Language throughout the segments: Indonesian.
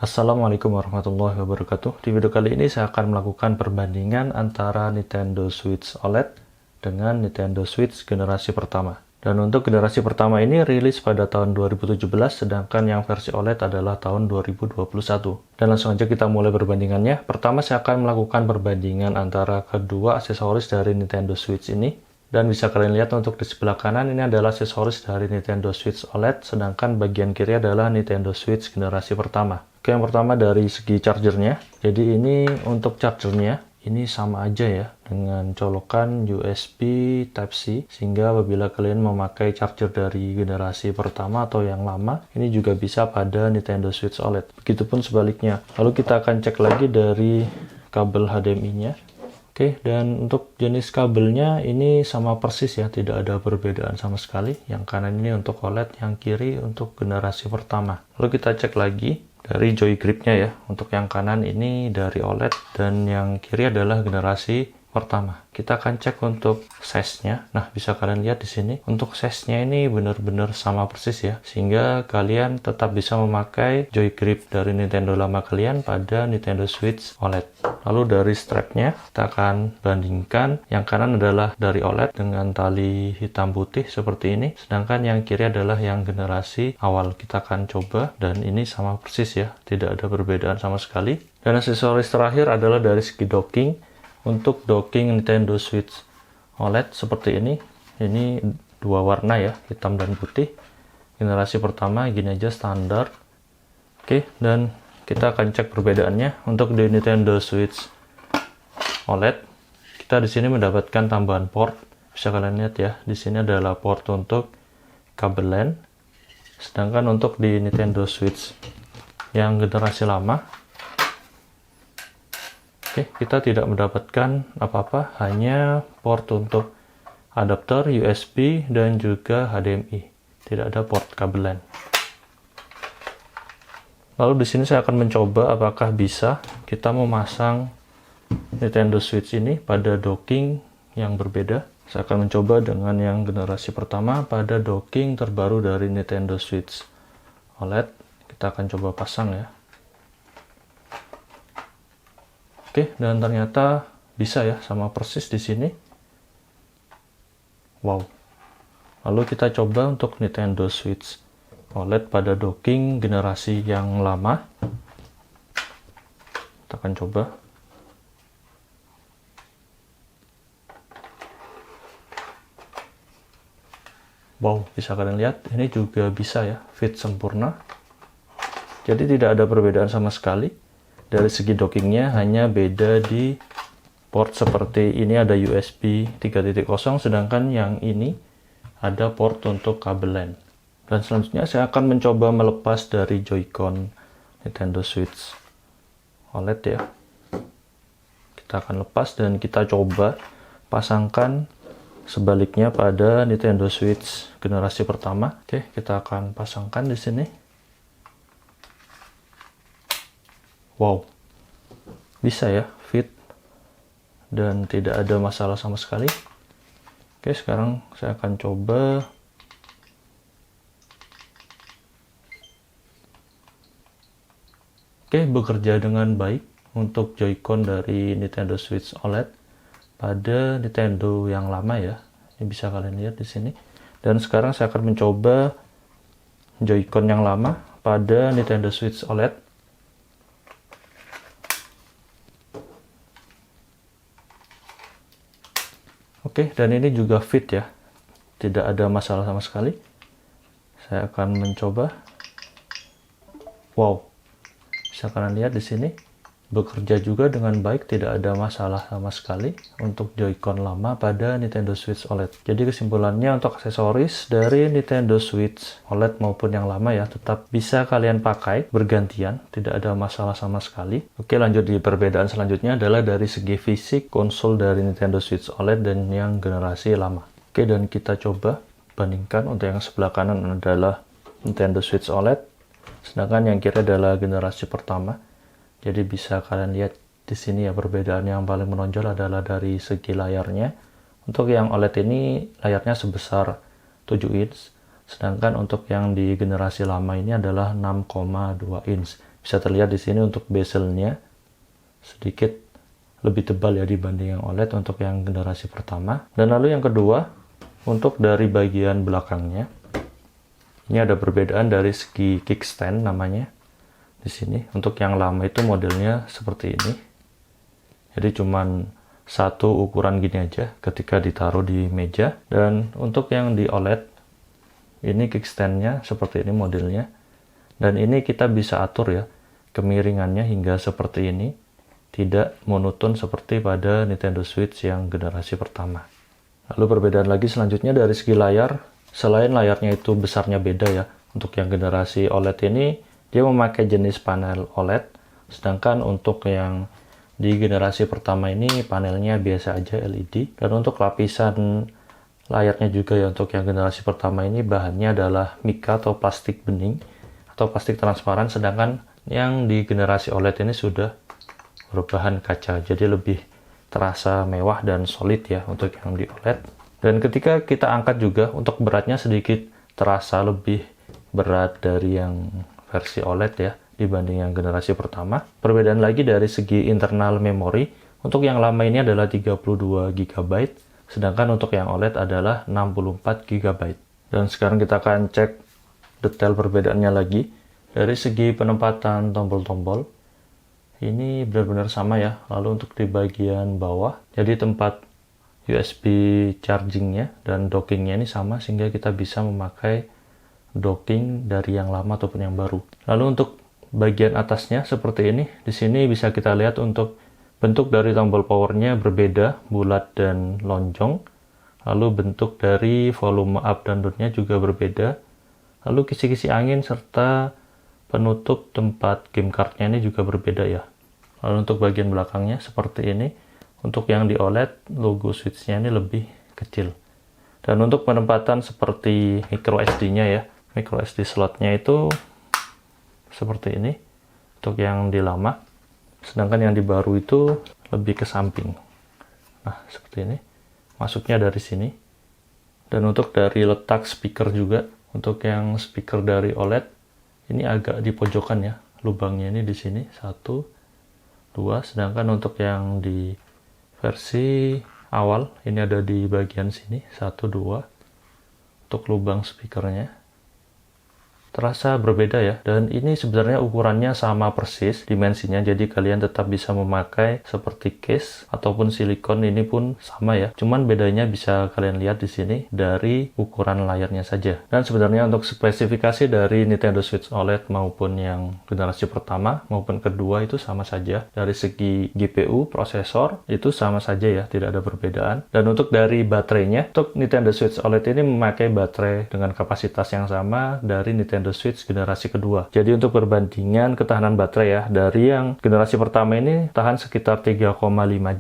Assalamualaikum warahmatullahi wabarakatuh. Di video kali ini saya akan melakukan perbandingan antara Nintendo Switch OLED dengan Nintendo Switch generasi pertama. Dan untuk generasi pertama ini rilis pada tahun 2017, sedangkan yang versi OLED adalah tahun 2021. Dan langsung aja kita mulai perbandingannya. Pertama saya akan melakukan perbandingan antara kedua aksesoris dari Nintendo Switch ini. Dan bisa kalian lihat untuk di sebelah kanan ini adalah aksesoris dari Nintendo Switch OLED, sedangkan bagian kiri adalah Nintendo Switch generasi pertama. Oke, yang pertama dari segi chargernya. Jadi ini untuk chargernya, ini sama aja ya dengan colokan USB Type-C, sehingga apabila kalian memakai charger dari generasi pertama atau yang lama, ini juga bisa pada Nintendo Switch OLED. Begitupun sebaliknya. Lalu kita akan cek lagi dari kabel HDMI-nya. Oke, dan untuk jenis kabelnya ini sama persis ya, tidak ada perbedaan sama sekali. Yang kanan ini untuk OLED, yang kiri untuk generasi pertama. Lalu kita cek lagi dari joy gripnya ya. Untuk yang kanan ini dari OLED dan yang kiri adalah generasi pertama. Kita akan cek untuk size-nya. Nah, bisa kalian lihat di sini. Untuk size-nya ini benar-benar sama persis ya. Sehingga kalian tetap bisa memakai joy grip dari Nintendo lama kalian pada Nintendo Switch OLED. Lalu dari strap-nya, kita akan bandingkan. Yang kanan adalah dari OLED dengan tali hitam putih seperti ini. Sedangkan yang kiri adalah yang generasi awal. Kita akan coba dan ini sama persis ya. Tidak ada perbedaan sama sekali. Dan aksesoris terakhir adalah dari segi docking. Untuk docking Nintendo Switch OLED seperti ini dua warna ya, hitam dan putih. Generasi pertama gini aja standar. Oke, dan kita akan cek perbedaannya. Untuk di Nintendo Switch OLED, kita di sini mendapatkan tambahan port. Bisa kalian lihat ya, di sini adalah port untuk kabel LAN. Sedangkan untuk di Nintendo Switch yang generasi lama, oke, kita tidak mendapatkan apa-apa, hanya port untuk adapter USB dan juga HDMI. Tidak ada port kabel LAN. Lalu di sini saya akan mencoba apakah bisa kita memasang Nintendo Switch ini pada docking yang berbeda. Saya akan mencoba dengan yang generasi pertama pada docking terbaru dari Nintendo Switch OLED. Kita akan coba pasang ya. Oke, dan ternyata bisa ya, sama persis di sini. Wow. Lalu kita coba untuk Nintendo Switch OLED pada docking generasi yang lama. Kita akan coba. Wow, bisa kalian lihat, ini juga bisa ya, fit sempurna. Jadi tidak ada perbedaan sama sekali. Dari segi dockingnya hanya beda di port, seperti ini ada USB 3.0, sedangkan yang ini ada port untuk kabel LAN. Dan selanjutnya saya akan mencoba melepas dari Joy-Con Nintendo Switch OLED ya. Kita akan lepas dan kita coba pasangkan sebaliknya pada Nintendo Switch generasi pertama. Oke, kita akan pasangkan di sini. Wow, bisa ya, fit dan tidak ada masalah sama sekali. Oke, sekarang saya akan coba. Oke, bekerja dengan baik untuk Joy-Con dari Nintendo Switch OLED pada Nintendo yang lama ya. Ini bisa kalian lihat di sini. Dan sekarang saya akan mencoba Joy-Con yang lama pada Nintendo Switch OLED. Oke, dan ini juga fit ya. Tidak ada masalah sama sekali. Saya akan mencoba. Wow. Bisa kalian lihat di sini. Bekerja juga dengan baik, tidak ada masalah sama sekali untuk Joy-Con lama pada Nintendo Switch OLED. Jadi kesimpulannya untuk aksesoris dari Nintendo Switch OLED maupun yang lama ya, tetap bisa kalian pakai bergantian, tidak ada masalah sama sekali. Oke, lanjut di perbedaan selanjutnya adalah dari segi fisik konsol dari Nintendo Switch OLED dan yang generasi lama. Oke, dan kita coba bandingkan. Untuk yang sebelah kanan adalah Nintendo Switch OLED, sedangkan yang kiri adalah generasi pertama. Jadi bisa kalian lihat di sini ya, perbedaan yang paling menonjol adalah dari segi layarnya. Untuk yang OLED ini layarnya sebesar 7 inch, sedangkan untuk yang di generasi lama ini adalah 6,2 inch. Bisa terlihat di sini untuk bezelnya sedikit lebih tebal ya dibanding yang OLED untuk yang generasi pertama. Dan lalu yang kedua, untuk dari bagian belakangnya, ini ada perbedaan dari segi kickstand namanya. Di sini untuk yang lama itu modelnya seperti ini. Jadi cuman satu ukuran gini aja ketika ditaruh di meja. Dan untuk yang di OLED, ini kickstandnya seperti ini modelnya. Dan ini kita bisa atur ya kemiringannya hingga seperti ini, tidak monoton seperti pada Nintendo Switch yang generasi pertama. Lalu perbedaan lagi selanjutnya dari segi layar, selain layarnya itu besarnya beda ya, untuk yang generasi OLED ini dia memakai jenis panel OLED, sedangkan untuk yang di generasi pertama ini panelnya biasa aja LED. Dan untuk lapisan layarnya juga ya, untuk yang generasi pertama ini bahannya adalah mica atau plastik bening atau plastik transparan, sedangkan yang di generasi OLED ini sudah berbahan kaca, jadi lebih terasa mewah dan solid ya untuk yang di OLED. Dan ketika kita angkat juga, untuk beratnya sedikit terasa lebih berat dari yang versi OLED ya dibanding yang generasi pertama. Perbedaan lagi dari segi internal memori, untuk yang lama ini adalah 32 GB, sedangkan untuk yang OLED adalah 64 GB. Dan sekarang kita akan cek detail perbedaannya lagi. Dari segi penempatan tombol-tombol, ini benar-benar sama ya. Lalu untuk di bagian bawah, jadi tempat USB chargingnya dan dockingnya ini sama, sehingga kita bisa memakai docking dari yang lama ataupun yang baru. Lalu untuk bagian atasnya seperti ini, di sini bisa kita lihat untuk bentuk dari tombol powernya berbeda, bulat dan lonjong. Lalu bentuk dari volume up dan down-nya juga berbeda. Lalu kisi-kisi angin serta penutup tempat game card-nya ini juga berbeda ya. Lalu untuk bagian belakangnya seperti ini. Untuk yang di OLED, logo Switch-nya ini lebih kecil. Dan untuk penempatan seperti micro SD-nya ya, micro SD slot-nya itu seperti ini untuk yang di lama. Sedangkan yang di baru itu lebih ke samping. Nah, seperti ini. Masuknya dari sini. Dan untuk dari letak speaker juga, untuk yang speaker dari OLED ini agak di pojokan ya, lubangnya ini di sini 1, 2, sedangkan untuk yang di versi awal ini ada di bagian sini 1, 2 untuk lubang speakernya. Terasa berbeda ya, dan ini sebenarnya ukurannya sama persis dimensinya, jadi kalian tetap bisa memakai seperti case ataupun silikon, ini pun sama ya, cuman bedanya bisa kalian lihat di sini dari ukuran layarnya saja. Dan sebenarnya untuk spesifikasi dari Nintendo Switch OLED maupun yang generasi pertama maupun kedua itu sama saja. Dari segi GPU, prosesor itu sama saja ya, tidak ada perbedaan. Dan untuk dari baterainya, untuk Nintendo Switch OLED ini memakai baterai dengan kapasitas yang sama dari Nintendo Switch generasi kedua. Jadi untuk perbandingan ketahanan baterai ya, dari yang generasi pertama ini tahan sekitar 3,5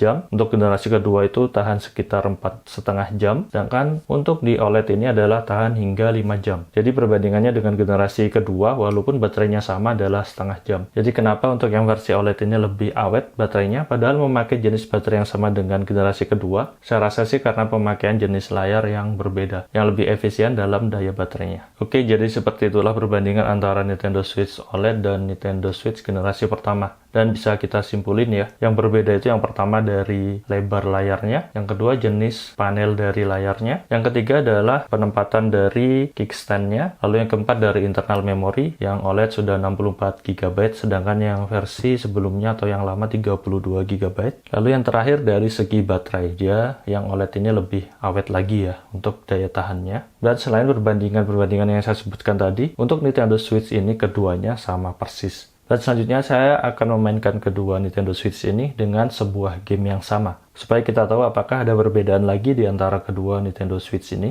jam, untuk generasi kedua itu tahan sekitar 4,5 jam, sedangkan untuk di OLED ini adalah tahan hingga 5 jam. Jadi perbandingannya dengan generasi kedua, walaupun baterainya sama, adalah setengah jam. Jadi kenapa untuk yang versi OLED ini lebih awet baterainya, padahal memakai jenis baterai yang sama dengan generasi kedua? Saya rasa sih karena pemakaian jenis layar yang berbeda, yang lebih efisien dalam daya baterainya. Oke, jadi seperti itulah perbandingan antara Nintendo Switch OLED dan Nintendo Switch generasi pertama. Dan bisa kita simpulin ya, yang berbeda itu yang pertama dari lebar layarnya, yang kedua jenis panel dari layarnya, yang ketiga adalah penempatan dari kickstand-nya, lalu yang keempat dari internal memory, yang OLED sudah 64 GB, sedangkan yang versi sebelumnya atau yang lama 32 GB. Lalu yang terakhir dari segi baterai, dia yang OLED ini lebih awet lagi ya untuk daya tahannya. Dan selain perbandingan-perbandingan yang saya sebutkan tadi, untuk Nintendo Switch ini keduanya sama persis. Dan selanjutnya saya akan memainkan kedua Nintendo Switch ini dengan sebuah game yang sama, supaya kita tahu apakah ada perbedaan lagi di antara kedua Nintendo Switch ini.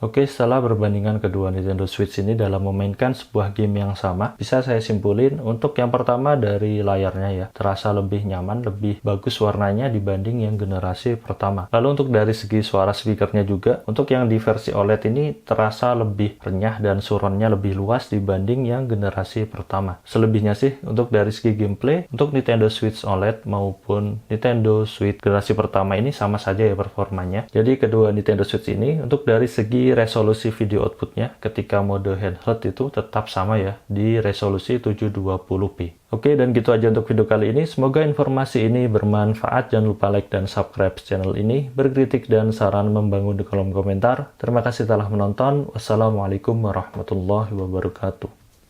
Oke, setelah perbandingan kedua Nintendo Switch ini dalam memainkan sebuah game yang sama, bisa saya simpulin untuk yang pertama dari layarnya ya, terasa lebih nyaman, lebih bagus warnanya dibanding yang generasi pertama. Lalu untuk dari segi suara speakernya juga, untuk yang di versi OLED ini terasa lebih renyah dan surroundnya lebih luas dibanding yang generasi pertama. Selebihnya sih, untuk dari segi gameplay, untuk Nintendo Switch OLED maupun Nintendo Switch generasi pertama ini sama saja ya performanya. Jadi kedua Nintendo Switch ini, untuk dari segi resolusi video outputnya ketika mode handheld itu tetap sama ya di resolusi 720p. Oke, dan gitu aja untuk video kali ini. Semoga informasi ini bermanfaat. Jangan lupa like dan subscribe channel ini. Berkritik dan saran membangun di kolom komentar. Terima kasih telah menonton. Wassalamualaikum warahmatullahi wabarakatuh.